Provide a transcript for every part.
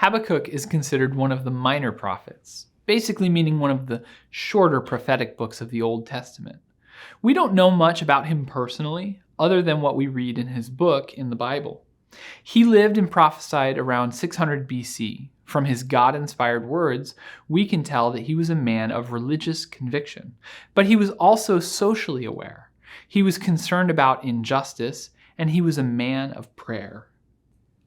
Habakkuk is considered one of the minor prophets, basically meaning one of the shorter prophetic books of the Old Testament. We don't know much about him personally, other than what we read in his book in the Bible. He lived and prophesied around 600 BC. From his God-inspired words, we can tell that he was a man of religious conviction, but he was also socially aware. He was concerned about injustice, and he was a man of prayer.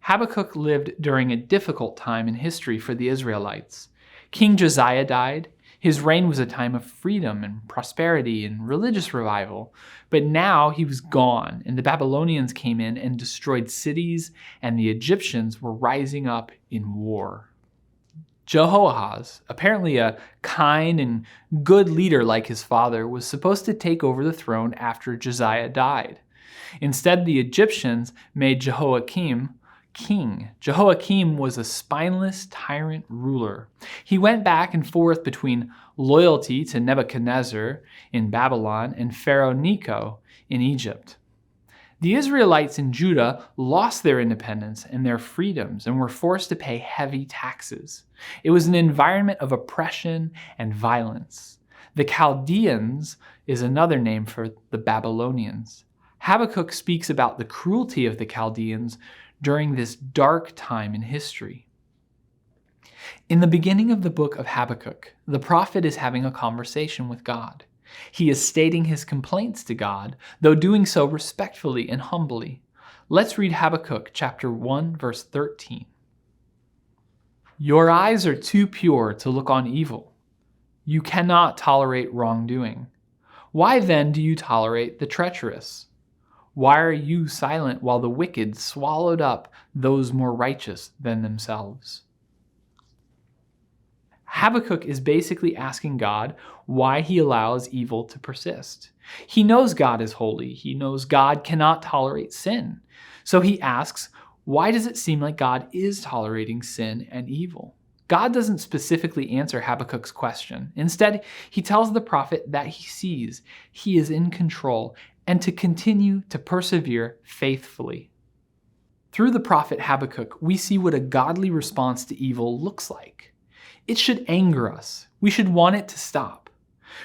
Habakkuk lived during a difficult time in history for the Israelites. King Josiah died. His reign was a time of freedom and prosperity and religious revival. But now he was gone, and the Babylonians came in and destroyed cities, and the Egyptians were rising up in war. Jehoahaz, apparently a kind and good leader like his father, was supposed to take over the throne after Josiah died. Instead, the Egyptians made Jehoiakim king. Jehoiakim was a spineless tyrant ruler. He went back and forth between loyalty to Nebuchadnezzar in Babylon and Pharaoh Necho in Egypt. The Israelites in Judah lost their independence and their freedoms and were forced to pay heavy taxes. It was an environment of oppression and violence. The Chaldeans is another name for the Babylonians. Habakkuk speaks about the cruelty of the Chaldeans during this dark time in history. In the beginning of the book of Habakkuk, the prophet is having a conversation with God. He is stating his complaints to God, though doing so respectfully and humbly. Let's read Habakkuk chapter 1, verse 13. Your eyes are too pure to look on evil. You cannot tolerate wrongdoing. Why then do you tolerate the treacherous? Why are you silent while the wicked swallowed up those more righteous than themselves? Habakkuk is basically asking God why he allows evil to persist. He knows God is holy. He knows God cannot tolerate sin. So he asks, why does it seem like God is tolerating sin and evil? God doesn't specifically answer Habakkuk's question. Instead, he tells the prophet that he sees, he is in control, and to continue to persevere faithfully. Through the prophet Habakkuk, we see what a godly response to evil looks like. It should anger us. We should want it to stop.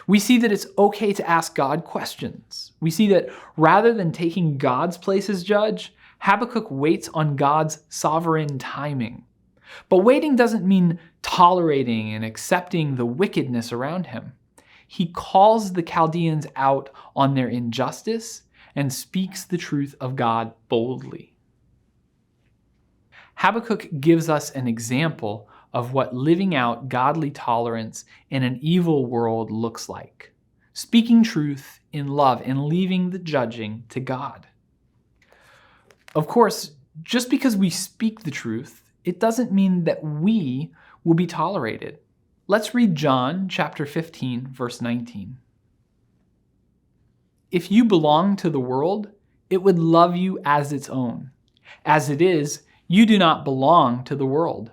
We see that it's okay to ask God questions. We see that rather than taking God's place as judge, Habakkuk waits on God's sovereign timing. But waiting doesn't mean tolerating and accepting the wickedness around him. He calls the Chaldeans out on their injustice and speaks the truth of God boldly. Habakkuk gives us an example of what living out godly tolerance in an evil world looks like. Speaking truth in love and leaving the judging to God. Of course, just because we speak the truth, it doesn't mean that we will be tolerated. Let's read John chapter 15, verse 19. If you belong to the world, it would love you as its own. As it is, you do not belong to the world.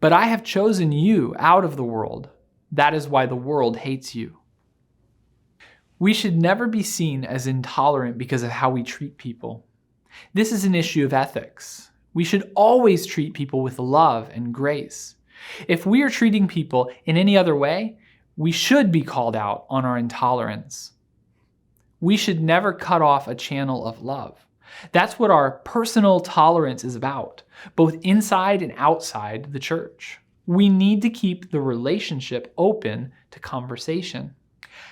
But I have chosen you out of the world. That is why the world hates you. We should never be seen as intolerant because of how we treat people. This is an issue of ethics. We should always treat people with love and grace. If we are treating people in any other way, we should be called out on our intolerance. We should never cut off a channel of love. That's what our personal tolerance is about, both inside and outside the church. We need to keep the relationship open to conversation.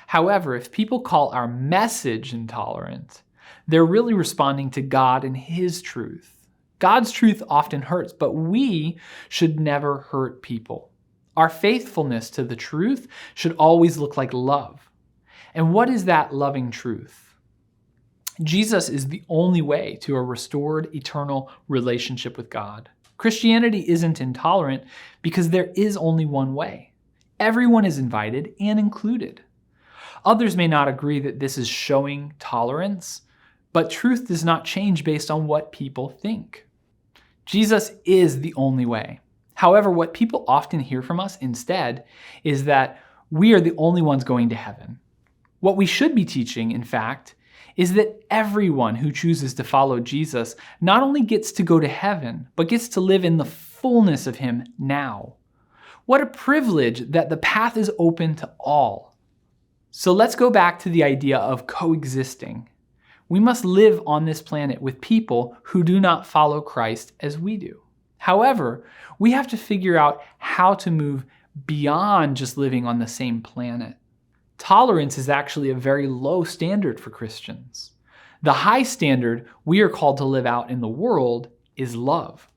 However, if people call our message intolerant, they're really responding to God and His truth. God's truth often hurts, but we should never hurt people. Our faithfulness to the truth should always look like love. And what is that loving truth? Jesus is the only way to a restored, eternal relationship with God. Christianity isn't intolerant because there is only one way. Everyone is invited and included. Others may not agree that this is showing tolerance, but truth does not change based on what people think. Jesus is the only way. However, what people often hear from us instead is that we are the only ones going to heaven. What we should be teaching, in fact, is that everyone who chooses to follow Jesus not only gets to go to heaven, but gets to live in the fullness of Him now. What a privilege that the path is open to all. So let's go back to the idea of coexisting. We must live on this planet with people who do not follow Christ as we do. However, we have to figure out how to move beyond just living on the same planet. Tolerance is actually a very low standard for Christians. The high standard we are called to live out in the world is love.